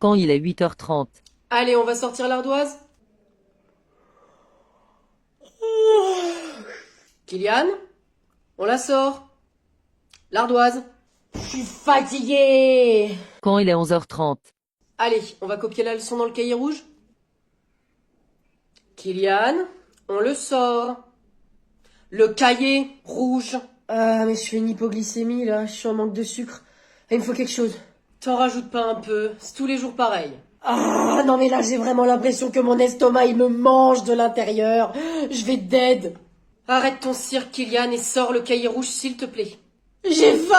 Quand il est 8h30. Allez, on va sortir l'ardoise. Kylian, on la sort. L'ardoise. Je suis fatiguée. Quand il est 11h30. Allez, on va copier la leçon dans le cahier rouge. Kylian, on le sort. Le cahier rouge. Ah, mais je fais une hypoglycémie, là. Je suis en manque de sucre. Il me faut quelque chose. T'en rajoutes pas un peu, c'est tous les jours pareil. Ah, non, mais là, j'ai vraiment l'impression que mon estomac, il me mange de l'intérieur. Je vais dead. Arrête ton cirque, Kylian, et sors le cahier rouge, s'il te plaît. J'ai faim.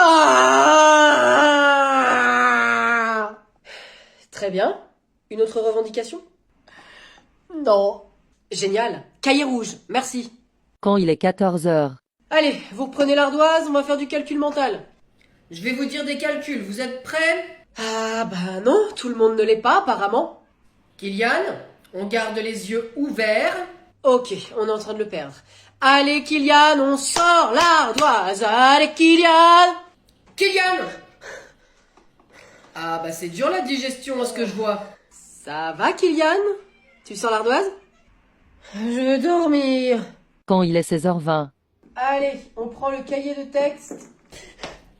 Très bien. Une autre revendication? Non. Génial. Cahier rouge, merci. Quand il est 14h. Allez, vous reprenez l'ardoise, on va faire du calcul mental. Je vais vous dire des calculs, vous êtes prêts? Ah bah non, tout le monde ne l'est pas apparemment. Kylian, on garde les yeux ouverts. Ok, on est en train de le perdre. Allez Kylian, on sort l'ardoise. Allez Kylian. Kylian. Ah bah c'est dur la digestion à ce que je vois. Ça va Kylian? Tu sors l'ardoise? Je veux dormir. Quand il est 16h20. Allez, on prend le cahier de texte.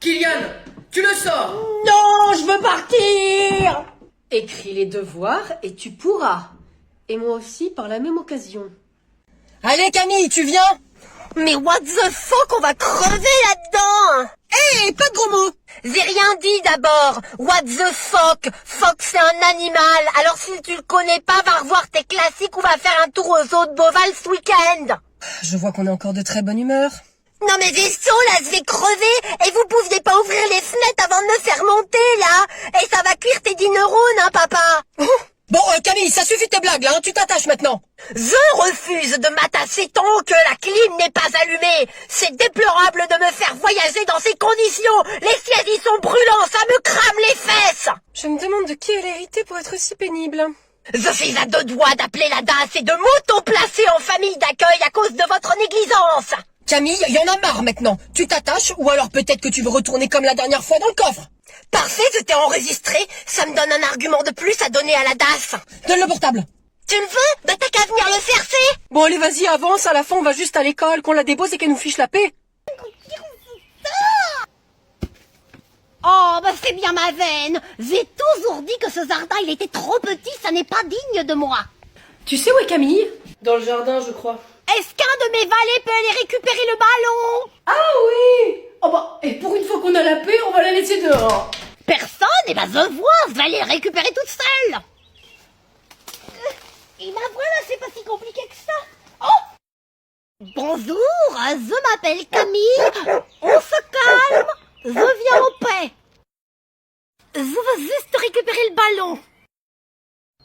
Kylian, tu le sors. Non, je veux partir. Écris les devoirs et tu pourras. Et moi aussi par la même occasion. Allez, Camille, tu viens? Mais what the fuck, on va crever là-dedans! Hé, pas de gros mots. J'ai rien dit d'abord! What the fuck? Fuck c'est un animal! Alors si tu le connais pas, va revoir tes classiques ou va faire un tour aux eaux de Beauval ce week-end! Je vois qu'on est encore de très bonne humeur. Non mais j'ai chaud là, je vais crever! Et vous pouviez pas ouvrir les fenêtres avant de me faire monter là! Et ça va cuire tes 10 neurones, hein papa! Bon, Camille, ça suffit tes blagues, là, hein, tu t'attaches maintenant. Je refuse de m'attacher tant que la clim n'est pas allumée. C'est déplorable de me faire voyager dans ces conditions. Les sièges y sont brûlants, ça me crame les fesses. Je me demande de qui est l'hérité pour être si pénible. Je suis à 2 doigts d'appeler la DAS et de m'auto-placer en famille d'accueil à cause de votre négligence. Camille, il y en a marre maintenant. Tu t'attaches ou alors peut-être que tu veux retourner comme la dernière fois dans le coffre. Parfait, je t'ai enregistré. Ça me donne un argument de plus à donner à la DAS. Donne le portable. Tu le veux? Bah t'as qu'à venir le chercher. Bon allez vas-y avance, à la fin on va juste à l'école, qu'on la dépose et qu'elle nous fiche la paix. Oh, bah c'est bien ma veine. J'ai toujours dit que ce jardin, il était trop petit, ça n'est pas digne de moi. Tu sais où est Camille? Dans le jardin je crois. Est-ce qu'un de mes valets peut aller récupérer le ballon? Ah oui. Oh bah, et pour une fois qu'on a la paix, on va la laisser dehors. Personne? Eh ben je vois, je vais aller le récupérer toute seule. Et ben voilà, c'est pas si compliqué que ça. Oh! Bonjour, je m'appelle Camille. On se calme, je viens en paix. Je veux juste récupérer le ballon.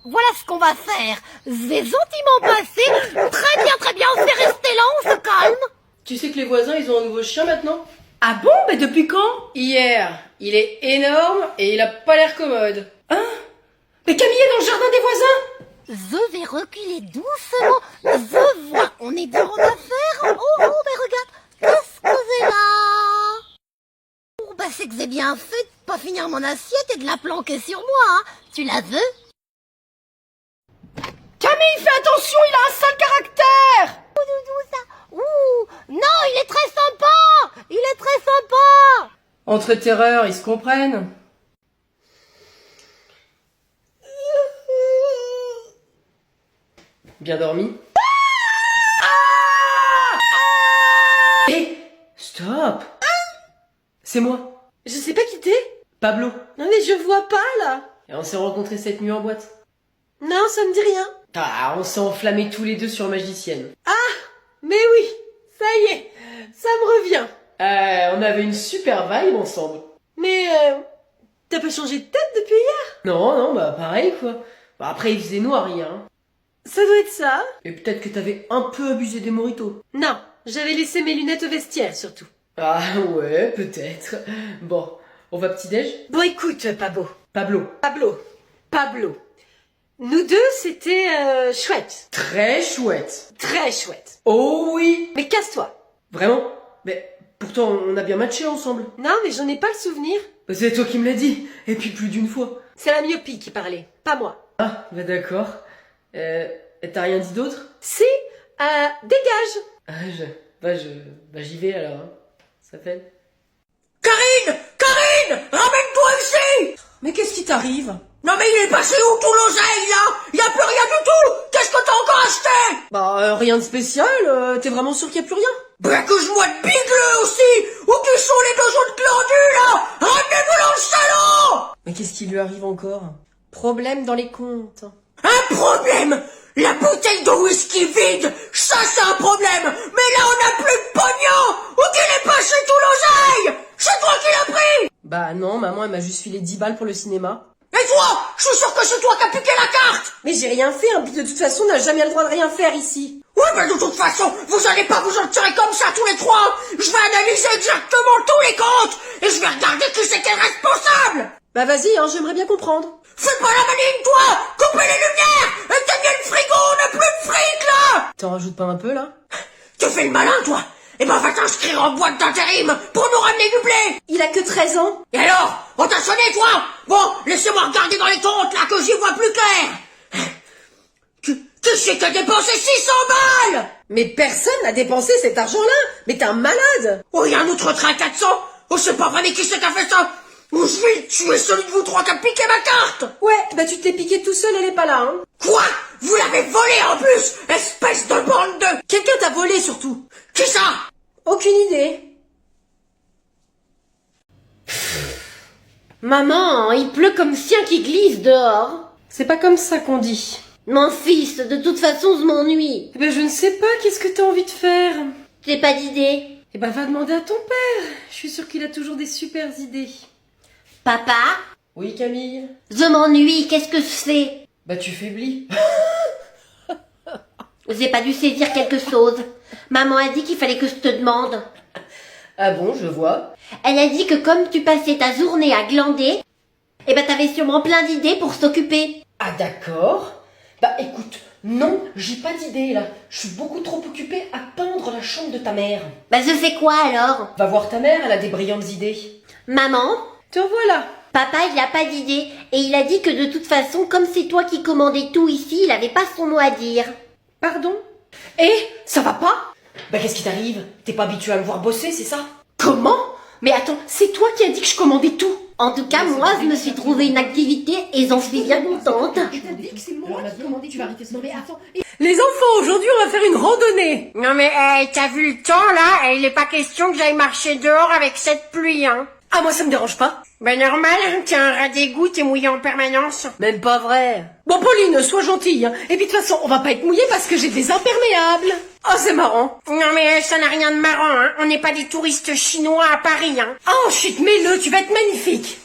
Voilà ce qu'on va faire. Je vais gentiment passer. Très bien, on fait rester là, on se calme. Tu sais que les voisins ils ont un nouveau chien maintenant? Ah bon? Mais depuis quand? Hier. Il est énorme et il a pas l'air commode. Hein? Mais Camille est dans le jardin des voisins? Je vais reculer doucement. Je vois, on est dur en affaires. Oh, mais regarde, qu'est-ce que j'ai là? Oh, bah c'est que j'ai bien fait de pas finir mon assiette et de la planquer sur moi, hein. Tu la veux? Camille, fais attention, il a un sale caractère! Ouh, non, il est très sympa. Il est très sympa. Entre terreurs, ils se comprennent. Bien dormi? Hé, stop! C'est moi. Je sais pas qui t'es. Pablo. Non mais je vois pas là. Et on s'est rencontrés cette nuit en boîte. Non, ça me dit rien. Ah, on s'est enflammés tous les deux sur Magicienne. Ah, mais oui, ça y est, ça me revient. On avait une super vibe ensemble. Mais t'as pas changé de tête depuis hier? Non, bah pareil quoi. Bah, après il faisait noir hier. Hein. Ça doit être ça. Et peut-être que t'avais un peu abusé des mojitos. Non, j'avais laissé mes lunettes au vestiaire surtout. Ah ouais, peut-être. Bon, on va petit-déj? Bon écoute, Pablo. Pablo. Nous deux, c'était chouette. Très chouette. Très chouette. Oh oui. Mais casse-toi. Vraiment? Mais pourtant, on a bien matché ensemble. Non, mais j'en ai pas le souvenir. C'est toi qui me l'as dit. Et puis plus d'une fois. C'est la myopie qui parlait, pas moi. Ah, bah d'accord. T'as rien dit d'autre? Si, dégage. J'y vais alors. Hein. Ça fait. Karine! Karine! Ramène-toi ici! Mais qu'est-ce qui t'arrive? Non mais il est passé où tout l'oseille là? Y a plus rien du tout! Qu'est-ce que t'as encore acheté? Bah rien de spécial, t'es vraiment sûr qu'il y a plus rien? Bah que je vois de bigleux aussi! Où qui sont les deux autres glandus là? Ramenez-vous dans le salon! Mais qu'est-ce qui lui arrive encore? Problème dans les comptes. Un problème! La bouteille de whisky vide! Ça c'est un problème! Mais là on a plus de pognon! Où qu'il est passé tout l'oseille? C'est toi qui l'as pris! Bah non, maman elle m'a juste filé 10 balles pour le cinéma. Et toi? Je suis sûr que c'est toi qui as piqué la carte! Mais j'ai rien fait, hein, puis de toute façon on n'a jamais le droit de rien faire ici. Ouais, mais de toute façon, vous allez pas vous en tirer comme ça tous les trois! Je vais analyser exactement tous les comptes! Et je vais regarder qui c'est qui est responsable! Bah vas-y, hein, j'aimerais bien comprendre. Fais pas la maligne, toi! Coupez les lumières! Éteignez le frigo, on n'a plus de fric, là! T'en rajoutes pas un peu, là? Tu fais le malin, toi! Eh ben, va t'inscrire en boîte d'intérim pour nous ramener du blé! Il a que 13 ans. Et alors? On t'a sonné, toi? Bon, laissez-moi regarder dans les comptes, là, que j'y vois plus clair! Qui c'est qui a dépensé 600 balles? Mais personne n'a dépensé cet argent-là. Mais t'es un malade. Oh, il y a un autre train à 400? Oh, c'est pas vrai, mais qui c'est qui a fait ça? Oh, je vais tuer celui de vous trois qui a piqué ma carte! Ouais, bah tu te l'es piqué tout seul, elle est pas là, hein. Quoi? Vous l'avez volé en plus! Espèce de bande de... Quelqu'un t'a volé, surtout. Qui ça? Aucune idée. Maman, il pleut comme sien qui glisse dehors. C'est pas comme ça qu'on dit. Mon fils, de toute façon, je m'ennuie. Eh ben je ne sais pas, qu'est-ce que t'as envie de faire? J'ai pas d'idée. Eh ben va demander à ton père. Je suis sûre qu'il a toujours des super idées. Papa, Oui, Camille? je m'ennuie, qu'est-ce que je fais? Bah tu faiblis. J'ai pas dû saisir quelque chose. Maman a dit qu'il fallait que je te demande. Ah bon, je vois. Elle a dit que comme tu passais ta journée à glander, eh ben t'avais sûrement plein d'idées pour s'occuper. Ah d'accord. Bah écoute, non, j'ai pas d'idée là. Je suis beaucoup trop occupée à peindre la chambre de ta mère. Bah je fais quoi alors? Va voir ta mère, elle a des brillantes idées. Maman, Te revoilà. papa il a pas d'idée et il a dit que de toute façon, comme c'est toi qui commandais tout ici, il avait pas son mot à dire. Pardon? Ça va pas? Bah qu'est-ce qui t'arrive? T'es pas habitué à me voir bosser, c'est ça? Comment? Mais attends, c'est toi qui as dit que je commandais tout. En tout cas, moi je me suis trouvé une activité et j'en suis bien contente. Les enfants, aujourd'hui on va faire une randonnée. Non mais, t'as vu le temps, là? Il est pas question que j'aille marcher dehors avec cette pluie, hein? Ah moi ça me dérange pas. Ben normal, hein, t'es un rat d'égout, t'es mouillé en permanence. Même pas vrai. Bon Pauline, sois gentille. Hein. Et puis de toute façon, on va pas être mouillés parce que j'ai des imperméables. Oh c'est marrant. Non mais ça n'a rien de marrant, hein. On n'est pas des touristes chinois à Paris, hein. Oh chut, mets-le, tu vas être magnifique.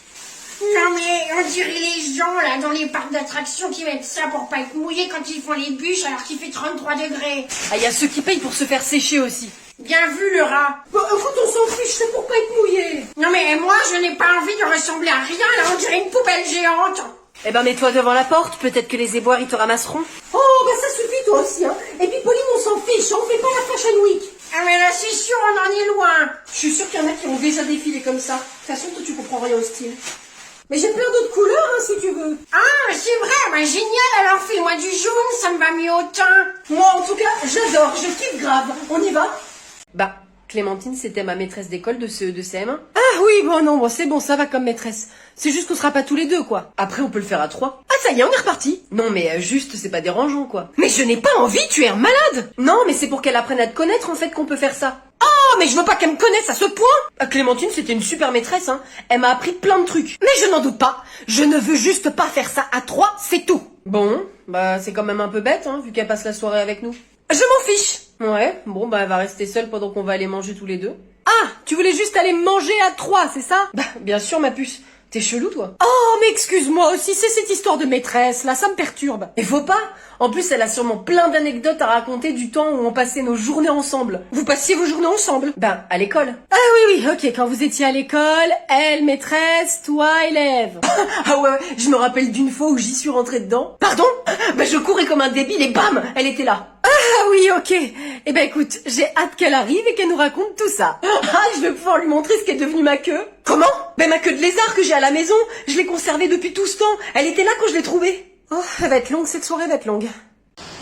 Non mais on dirait les gens là dans les parcs d'attractions qui mettent ça pour pas être mouillés quand ils font les bûches alors qu'il fait 33 degrés. Ah y a ceux qui payent pour se faire sécher aussi. Bien vu le rat. Bon écoute, on s'en fiche, c'est pour pas être mouillé. Non mais moi je n'ai pas envie de ressembler à rien là, on dirait une poubelle géante. Eh ben mets-toi devant la porte, peut-être que les éboueurs ils te ramasseront. Oh bah ça suffit toi aussi hein. Et puis Pauline on s'en fiche, on fait pas la Fashion Week. Ah mais là c'est sûr on en est loin. Je suis sûre qu'il y en a qui ont déjà défilé comme ça. De toute façon toi tu comprends rien au style. Mais j'ai plein d'autres couleurs hein si tu veux. Ah c'est vrai, bah génial alors fais-moi du jaune, ça me va mieux au teint. Moi en tout cas j'adore, je kiffe grave. On y va? Bah Clémentine c'était ma maîtresse d'école de CE2-CM1. Ah oui bon non bon c'est bon ça va comme maîtresse. C'est juste qu'on sera pas tous les deux quoi. Après on peut le faire à 3. Ah ça y est on est reparti. Non mais juste c'est pas dérangeant quoi. Mais je n'ai pas envie, tu es un malade. Non mais c'est pour qu'elle apprenne à te connaître en fait qu'on peut faire ça. Oh mais je veux pas qu'elle me connaisse à ce point. Ah, Clémentine c'était une super maîtresse hein. Elle m'a appris plein de trucs. Mais je n'en doute pas. Je ne veux juste pas faire ça à 3, c'est tout. Bon bah c'est quand même un peu bête hein vu qu'elle passe la soirée avec nous. Je m'en fiche. Ouais, bon bah elle va rester seule pendant qu'on va aller manger tous les deux. Ah, tu voulais juste aller manger à 3, c'est ça? Bah bien sûr ma puce. T'es chelou toi. Oh mais excuse-moi aussi, c'est cette histoire de maîtresse là, ça me perturbe. Mais faut pas. En plus elle a sûrement plein d'anecdotes à raconter du temps où on passait nos journées ensemble. Vous passiez vos journées ensemble? Ben à l'école. Ah oui ok, quand vous étiez à l'école, elle maîtresse, toi élève. Ah ouais, je me rappelle d'une fois où j'y suis rentrée dedans. Pardon? Ben je courais comme un débile et bam, elle était là. Ah Ah oui, ok. Eh ben écoute, j'ai hâte qu'elle arrive et qu'elle nous raconte tout ça. Ah, je vais pouvoir lui montrer ce qu'est devenu ma queue. Comment? Ben ma queue de lézard que j'ai à la maison, je l'ai conservée depuis tout ce temps. Elle était là quand je l'ai trouvée. Oh, elle va être longue, cette soirée va être longue.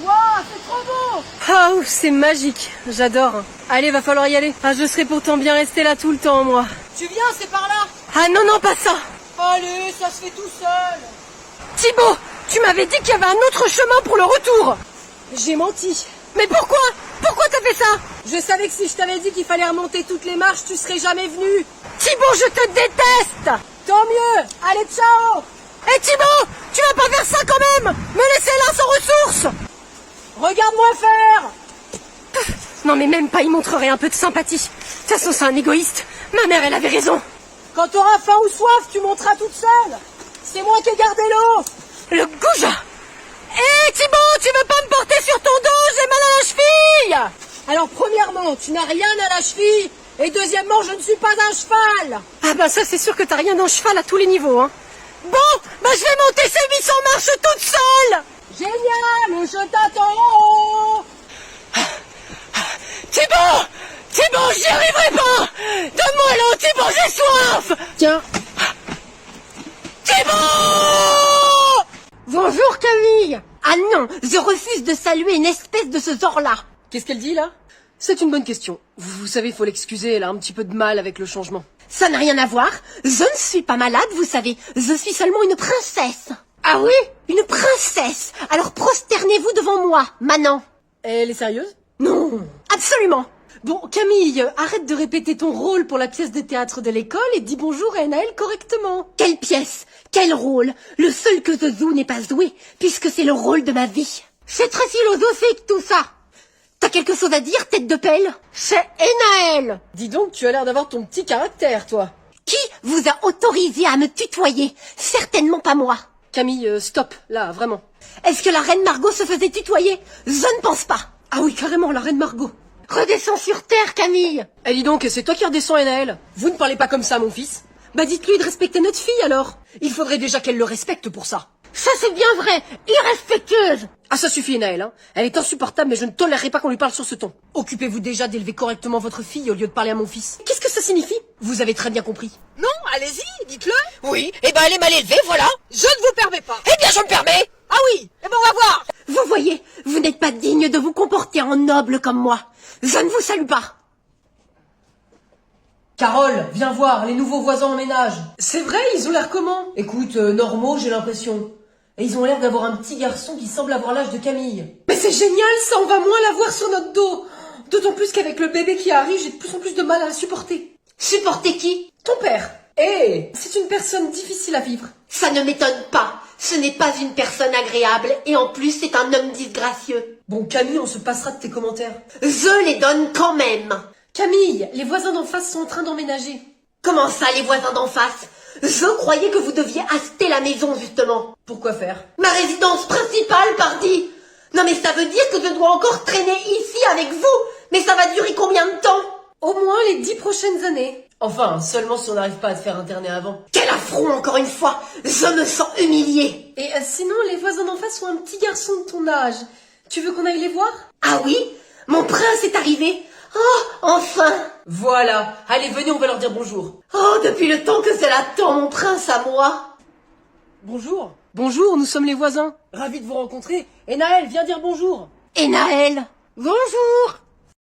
Waouh, c'est trop beau! Ah ouf, c'est magique, j'adore. Allez, va falloir y aller. Ah, je serais pourtant bien restée là tout le temps, moi. Tu viens, c'est par là! Ah non, non, pas ça. Allez, ça se fait tout seul! Thibaut, tu m'avais dit qu'il y avait un autre chemin pour le retour. J'ai menti. Mais pourquoi? Pourquoi t'as fait ça? Je savais que si je t'avais dit qu'il fallait remonter toutes les marches, tu serais jamais venu. Thibaut, je te déteste. Tant mieux. Allez, ciao. Hé Thibaut, tu vas pas faire ça quand même. Me laisser là sans ressources. Regarde-moi faire. Non mais même pas, il montrerait un peu de sympathie. De toute façon, c'est un égoïste. Ma mère, elle avait raison. Quand t'auras faim ou soif, tu monteras toute seule. C'est moi qui ai gardé l'eau. Le goujat. Hé Thibaut, tu veux pas me porter sur ton dos, j'ai mal à la cheville. Alors premièrement, tu n'as rien à la cheville. Et deuxièmement, je ne suis pas un cheval. Ah bah ça c'est sûr que t'as rien d'un cheval à tous les niveaux, hein. Bon, bah je vais monter ces 800 marches toute seule. Génial, je t'attends. Thibaut, Thibaut, j'y arriverai pas. Donne-moi l'eau, Thibaut, j'ai soif. Tiens. Thibaut. Bonjour Camille! Ah non, je refuse de saluer une espèce de ce genre-là. Qu'est-ce qu'elle dit là? C'est une bonne question. Vous savez, il faut l'excuser, elle a un petit peu de mal avec le changement. Ça n'a rien à voir. Je ne suis pas malade, vous savez. Je suis seulement une princesse. Ah oui? Une princesse. Alors prosternez-vous devant moi, maintenant. Elle est sérieuse? Non, absolument. Bon, Camille, arrête de répéter ton rôle pour la pièce de théâtre de l'école et dis bonjour à Naël correctement. Quelle pièce? Quel rôle? Le seul que je joue n'est pas joué, puisque c'est le rôle de ma vie. C'est très philosophique tout ça. T'as quelque chose à dire, tête de pelle? C'est Enaël. Dis donc, tu as l'air d'avoir ton petit caractère, toi. Qui vous a autorisé à me tutoyer? Certainement pas moi. Camille, stop, là, vraiment. Est-ce que la reine Margot se faisait tutoyer? Je ne pense pas. Ah oui, carrément, la reine Margot. Redescends sur terre, Camille. Eh dis donc, c'est toi qui redescends, Enaël. Vous ne parlez pas comme ça, mon fils. Bah dites-lui de respecter notre fille, alors. Il faudrait déjà qu'elle le respecte pour ça. Ça c'est bien vrai, irrespectueuse. Ah, ça suffit, Enaël, hein. Elle est insupportable, mais je ne tolérerai pas qu'on lui parle sur ce ton. Occupez-vous déjà d'élever correctement votre fille au lieu de parler à mon fils. Qu'est-ce que ça signifie? Vous avez très bien compris. Non, allez-y, dites-le. Oui, eh ben elle est mal élevée, voilà. Je ne vous permets pas. Eh bien, je me permets. Ah oui, eh ben on va voir. Vous voyez, vous n'êtes pas digne de vous comporter en noble comme moi. Je ne vous salue pas. Carole, viens voir, les nouveaux voisins en ménage. C'est vrai, ils ont l'air comment? Écoute, normaux, j'ai l'impression. Et ils ont l'air d'avoir un petit garçon qui semble avoir l'âge de Camille. Mais c'est génial, ça, on va moins l'avoir sur notre dos. D'autant plus qu'avec le bébé qui arrive, j'ai de plus en plus de mal à la supporter. Supporter qui? Ton père. Eh, c'est une personne difficile à vivre. Ça ne m'étonne pas. Ce n'est pas une personne agréable et en plus c'est un homme disgracieux. Bon, Camille, on se passera de tes commentaires. Je les donne quand même. Camille, les voisins d'en face sont en train d'emménager. Comment ça, les voisins d'en face? Je croyais que vous deviez acheter la maison, justement. Pourquoi faire? Ma résidence principale, pardi. Non mais ça veut dire que je dois encore traîner ici avec vous. Mais ça va durer combien de temps? Au moins les 10 prochaines années. Enfin, seulement si on n'arrive pas à te faire interner avant. Quel affront, encore une fois. Je me sens humiliée. Et sinon, les voisins d'en face ont un petit garçon de ton âge. Tu veux qu'on aille les voir? Ah oui? Mon prince est arrivé. Oh, enfin. Voilà. Allez, venez, on va leur dire bonjour. Oh, depuis le temps que c'est l'attend, mon prince à moi. Bonjour. Bonjour, nous sommes les voisins. Ravis de vous rencontrer. Et Naël, viens dire bonjour. Et Naël? Bonjour.